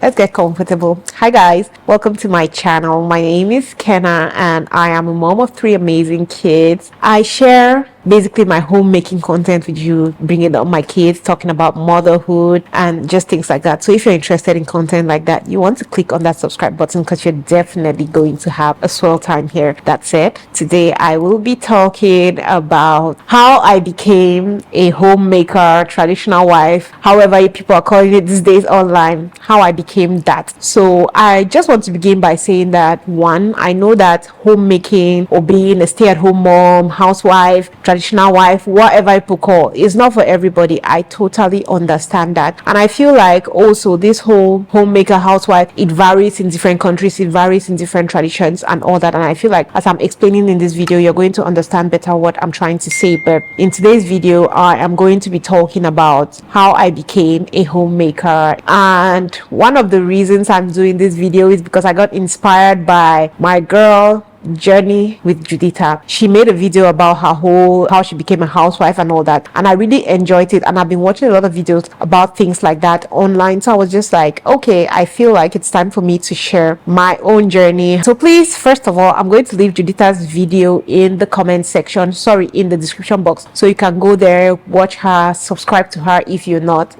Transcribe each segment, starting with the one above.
let's get comfortable. Hi guys, welcome to my channel. My name is Kenna and I am a mom of 3 amazing kids. I share basically my homemaking content with you, bringing up my kids, talking about motherhood and just things like that. So if you're interested in content like that, you want to click on that subscribe button because you're definitely going to have a swell time here. That's it. Today I will be talking about how I became a homemaker, traditional wife, however people are calling it these days online, how I became that. So I just want to begin by saying that, one, I know that homemaking or being a stay-at-home mom, housewife, traditional wife, whatever people call, is not for everybody. I totally understand that. And I feel like also this whole homemaker, housewife, it varies in different countries, it varies in different traditions and all that. And I feel like as I'm explaining in this video, you're going to understand better what I'm trying to say. But in today's video, I am going to be talking about how I became a homemaker. And one of the reasons I'm doing this video is because I got inspired by my girl journey with Juditha. She made a video about how she became a housewife and all that, and I really enjoyed it, and I've been watching a lot of videos about things like that online. So I was just like, okay, I feel like it's time for me to share my own journey. So please, first of all, I'm going to leave Juditha's video in the comment section, in the description box, so you can go there, watch her, subscribe to her if you're not,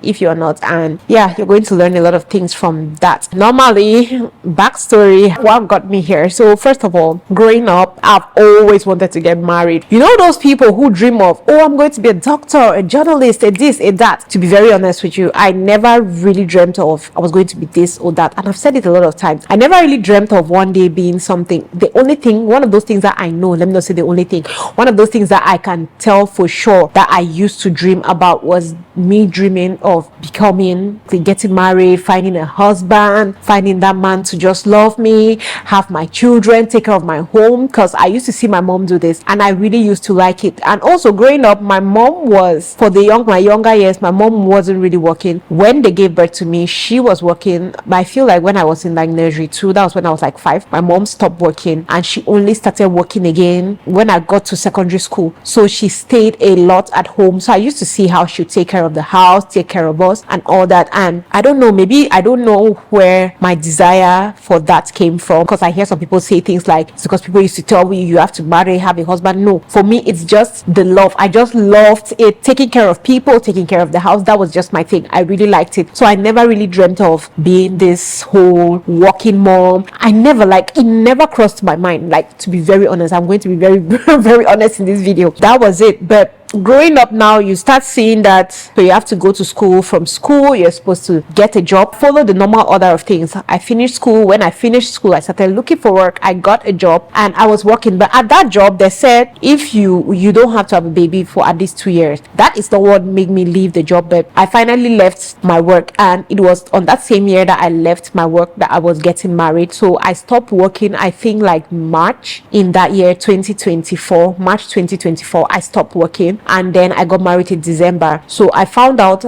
and yeah, you're going to learn a lot of things from that. Normally, backstory, what got me here. So first of all, growing up, I've always wanted to get married. You know those people who dream of, oh, I'm going to be a doctor, a journalist, a this, a that. To be very honest with you, I never really dreamt of I was going to be this or that. And I've said it a lot of times. I never really dreamt of one day being something. The only thing, one of those things that I know, let me not say the only thing, one of those things that I can tell for sure that I used to dream about was me dreaming of getting married, finding a husband, finding that man to just love me, have my children, take care of my home, because I used to see my mom do this and I really used to like it. And also growing up, my mom was, for my younger years, my mom wasn't really working. When they gave birth to me, she was working. But I feel like when I was in like nursery too, that was when I was like 5, my mom stopped working and she only started working again when I got to secondary school. So she stayed a lot at home. So I used to see how she would take care of the house, take care of us and all that. And I don't know, maybe I don't know where my desire for that came from, because I hear some people say things like, it's because people used to tell me you have to marry, have a husband. No, for me it's just the love. I just loved it, taking care of people, taking care of the house. That was just my thing. I really liked it. So I never really dreamt of being this whole working mom. It never crossed my mind. Like, to be very honest, I'm going to be very very honest in this video. That was it. But growing up now, you start seeing that, so you have to go to school. From school, you're supposed to get a job, follow the normal order of things. I finished school. When I finished school, I started looking for work. I got a job and I was working, but at that job they said if you don't have to have a baby for at least 2 years. That is the what made me leave the job. But I finally left my work, and it was on that same year that I left my work that I was getting married. So I stopped working, I think like March in that year, 2024, March 2024, I stopped working. And then I got married in December. So I found out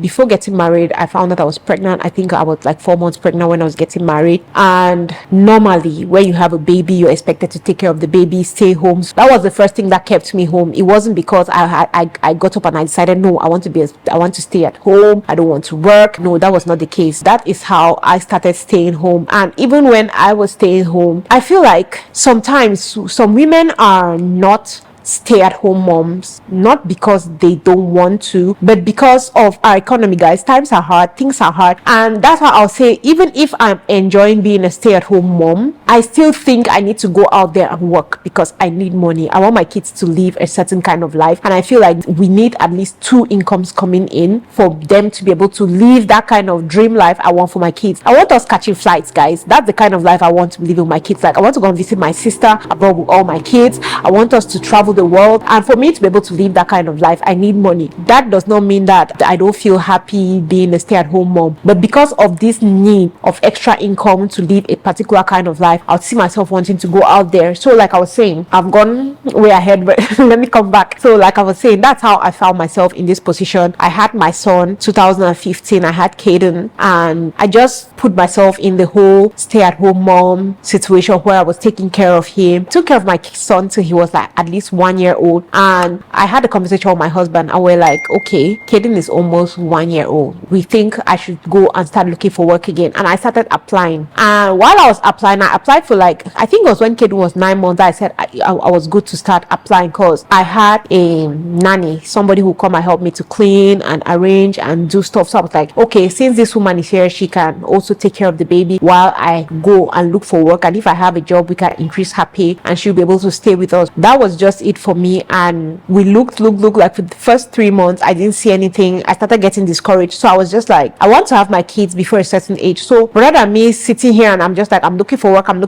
before getting married, I found out I was pregnant. I think I was like 4 months pregnant when I was getting married. And normally when you have a baby, you're expected to take care of the baby, stay home. So that was the first thing that kept me home. It wasn't because I got up and I decided, no, I want to stay at home, I don't want to work. No, that was not the case. That is how I started staying home. And even when I was staying home, I feel like sometimes some women are not stay-at-home moms, not because they don't want to, but because of our economy, guys. Times are hard, things are hard, and that's why I'll say, even if I'm enjoying being a stay-at-home mom, I still think I need to go out there and work because I need money. I want my kids to live a certain kind of life, and I feel like we need at least 2 incomes coming in for them to be able to live that kind of dream life I want for my kids. I want us catching flights, guys. That's the kind of life I want to live with my kids. Like, I want to go and visit my sister abroad with all my kids. I want us to travel the world, and for me to be able to live that kind of life, I need money. That does not mean that I don't feel happy being a stay-at-home mom, but because of this need of extra income to live a particular kind of life, I'll see myself wanting to go out there. So like I was saying, I've gone way ahead, but let me come back. So like I was saying, that's how I found myself in this position. I had my son 2015, I had Caden, and I just put myself in the whole stay-at-home mom situation where I was taking care of him, took care of my son till he was like at least 1 year old. And I had a conversation with my husband and we're like, okay, Kaden is almost 1 year old. We think I should go and start looking for work again. And I started applying. And while I was applying, I applied for like, I think it was when Kaden was 9 months, I said I was good to start applying because I had a nanny, somebody who come and help me to clean and arrange and do stuff. So I was like, okay, since this woman is here, she can also take care of the baby while I go and look for work. And if I have a job, we can increase her pay and she'll be able to stay with us. That was just it for me. And we looked like for the first 3 months, I didn't see anything. I started getting discouraged. So I was just like, I want to have my kids before a certain age. So rather than me sitting here and I'm just like, I'm looking for work and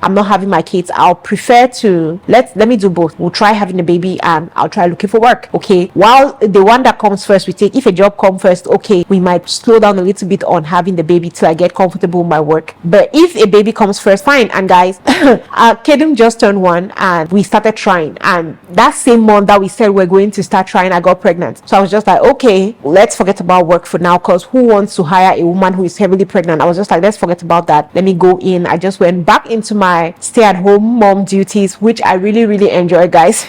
I'm not having my kids, I'll prefer to let me do both. We'll try having a baby and I'll try looking for work. Okay, while the one that comes first we take, if a job comes first, okay, we might slow down a little bit on having the baby till I get comfortable with my work. But if a baby comes first, fine. And guys, Kaden just turned 1 and we started trying, and that same month that we said we're going to start trying, I got pregnant. So I was just like, okay, let's forget about work for now, because who wants to hire a woman who is heavily pregnant? I was just like, let's forget about that. Let me go in. I just went back into my stay-at-home mom duties, which I really enjoy, guys.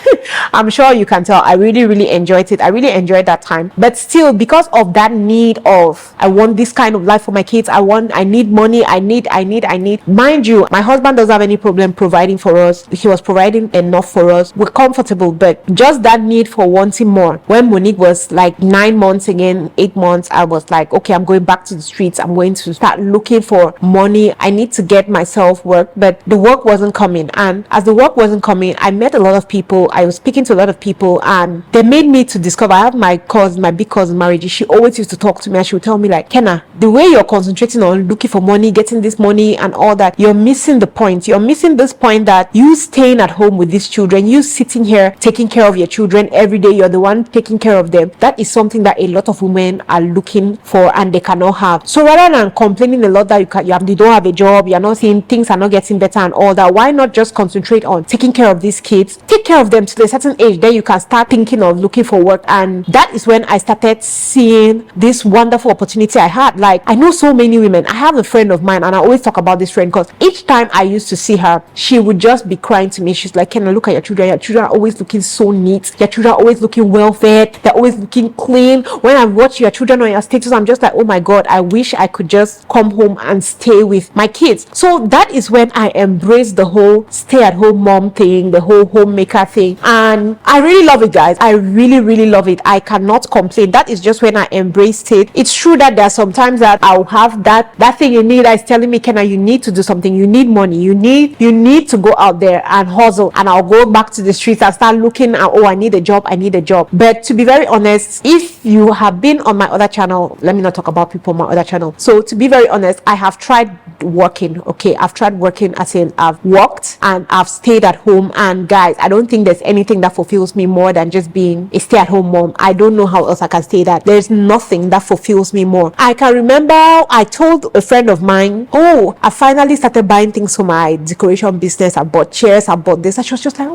I'm sure you can tell I really enjoyed it. I really enjoyed that time. But still, because of that need of, I want this kind of life for my kids, I need money, I need. Mind you, my husband doesn't have any problem providing for us. He was providing enough for us. We're comfortable, but just that need for wanting more. When Monique was like 9 months, again 8 months, I was like, okay, I'm going back to the streets. I'm going to start looking for money. I need to get myself work. But the work wasn't coming, and as the work wasn't coming, I met a lot of people. I was speaking to a lot of people, and they made me to discover. I have my big cousin Margie. She always used to talk to me and she would tell me like, Kenna, the way you're concentrating on looking for money, getting this money and all that, you're missing the point. You're missing this point that you staying at home with these children, you sitting here taking care of your children every day, you're the one taking care of them. That is something that a lot of women are looking for and they cannot have. So rather than complaining a lot that you don't have a job, you're not seeing things are not getting better and all that, why not just concentrate on taking care of these kids, take care of them to a certain age, then you can start thinking of looking for work. And that is when I started seeing this wonderful opportunity I had. Like, I know so many women. I have a friend of mine, and I always talk about this friend because each time I used to see her, she would just be crying to me. She's like, Can I look at your children? Your children are always looking so neat. Your children are always looking well fed. They're always looking clean. When I watch your children on your status, I'm just like, oh my God, I wish I could just come home and stay with my kids. So that is when I embraced the whole stay-at-home mom thing, the whole homemaker thing, and I really love it, guys. I really love it. I cannot complain. That is just when I embraced it. It's true that there are sometimes that I'll have that thing in me that is telling me, Kenna, you need to do something. You need money. You need to go out there and hustle. And I'll go back to the streets and start looking at, I need a job. But to be very honest, if you have been on my other channel, let me not talk about people on my other channel. So to be very honest, I have tried working. Okay, I've tried working, as in I've worked and I've stayed at home. And guys, I don't think there's anything that fulfills me more than just being a stay-at-home mom. I don't know how else I can say that. There's nothing that fulfills me more. I can remember I told a friend of mine, I finally started buying things for my decoration business. I bought chairs, I bought this. And she was just like,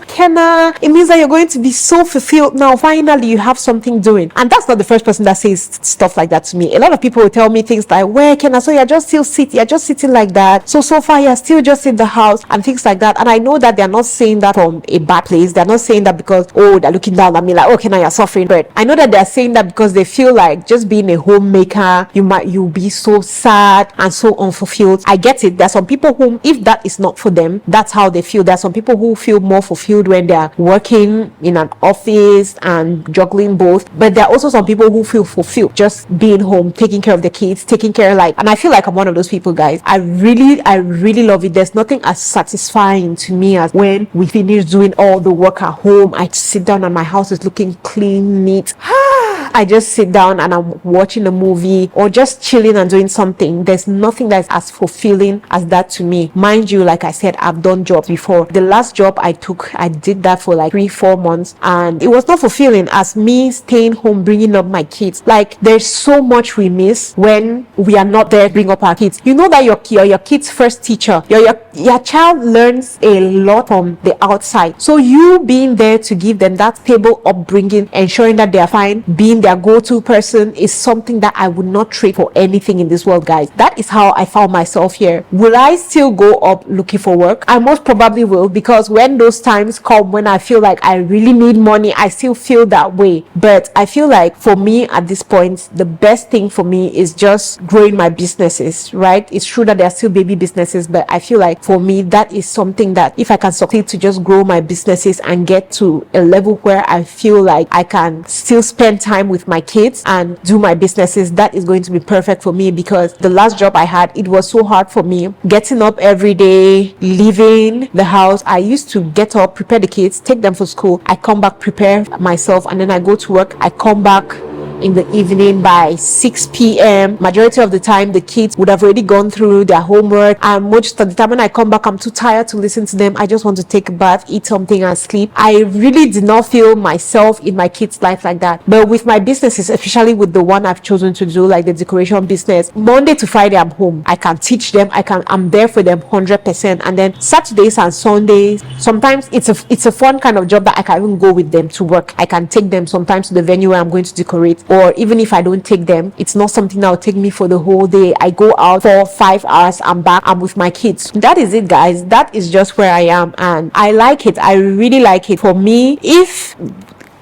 Kenna, it means that you're going to be so fulfilled now. Finally, you have something doing. And that's not the first person that says stuff like that to me. A lot of people will tell me things like, where, Kenna, so you're just sitting like that. So far you're still just in the house and things like that. And I know that they're not saying that from a bad place. They're not saying that because, they're looking down at me like, Kenna, you're suffering. But I know that they're saying that because they feel like just being a homemaker, you'll be so sad and so unfulfilled. I get it. There's some people who, if that is not for them, that's how they feel. There's some people who feel more fulfilled when they're working in an office and juggling both. But there are also some people who feel fulfilled just being home, taking care of the kids, and I feel like I'm one of those people, guys. I really love it. There's nothing as satisfying to me as when we finish doing all the work at home. I sit down and my house is looking clean, neat. I just sit down and I'm watching a movie or just chilling and doing something. There's nothing that's as fulfilling as that to me. Mind you, like I said, I've done jobs before. The last job I took, I did that for like 3-4 months and it was not fulfilling as me staying home bringing up my kids. Like, there's so much we miss when we are not there bring up our kids. You know that your kid's first teacher. Your child learns a lot from the outside. So you being there to give them that stable upbringing, ensuring that they are fine, being being their go-to person is something that I would not trade for anything in this world, guys. That is how I found myself here. Will I still go up looking for work? I most probably will, because when those times come when I feel like I really need money, I still feel that way. But I feel like for me at this point, the best thing for me is just growing my businesses, right? It's true that there are still baby businesses, but I feel like for me, that is something that if I can succeed to just grow my businesses and get to a level where I feel like I can still spend time with my kids and do my businesses, that is going to be perfect for me. Because the last job I had, it was so hard for me getting up every day, leaving the house. I used to get up, prepare the kids, take them for school, I come back, prepare myself, and then I go to work. I come back in the evening by 6 p.m. Majority of the time the kids would have already gone through their homework, and most of the time when I come back, I'm too tired to listen to them. I just want to take a bath, eat something, and sleep. I really did not feel myself in my kids' life like that. But with my businesses, especially with the one I've chosen to do, like the decoration business, Monday to Friday I'm home. I can teach them, I'm there for them 100%. And then Saturdays and Sundays, sometimes it's a fun kind of job that I can even go with them to work. I can take them sometimes to the venue where I'm going to decorate, or even if I don't take them, it's not something that will take me for the whole day. I go out for 5 hours, I'm back, I'm with my kids. That is it, guys. That is just where I am, and I like it. I really like it. For me, if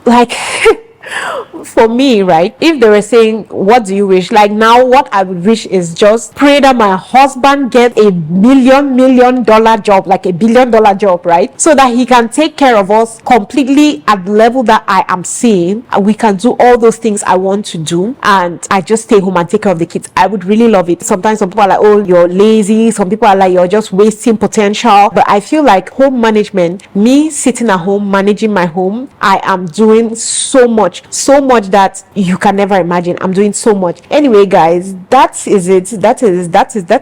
like for me, right, if they were saying what do you wish, like now what I would wish is just pray that my husband get a million dollar job, like a $1 billion job, right, so that he can take care of us completely at the level that I am seeing, and we can do all those things I want to do, and I just stay home and take care of the kids. I would really love it. Sometimes some people are like, oh, you're lazy. Some people are like, you're just wasting potential. But I feel like home management, me sitting at home managing my home, I am doing so much that you can never imagine. I'm doing so much. Anyway, guys, that is it. That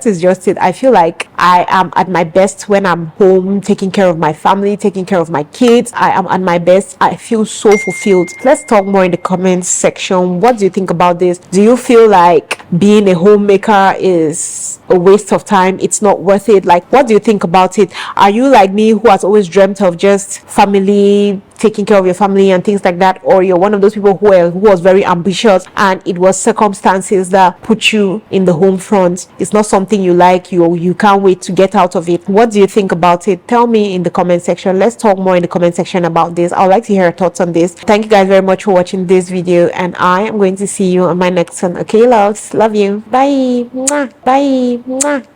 is just it. I feel like I am at my best when I'm home, taking care of my family, taking care of my kids. I am at my best. I feel so fulfilled. Let's talk more in the comments section. What do you think about this? Do you feel like being a homemaker is a waste of time? It's not worth it? Like, what do you think about it? Are you like me, who has always dreamt of just family, taking care of your family and things like that? Or you're one of those people who was very ambitious and it was circumstances that put you in the home front? It's not something you like, you can't wait to get out of it. What do you think about it? Tell me in the comment section. Let's talk more in the comment section about this. I would like to hear your thoughts on this. Thank you guys very much for watching this video, and I am going to see you on my next one. Okay, loves, love you, bye. Mwah. Bye. Mwah.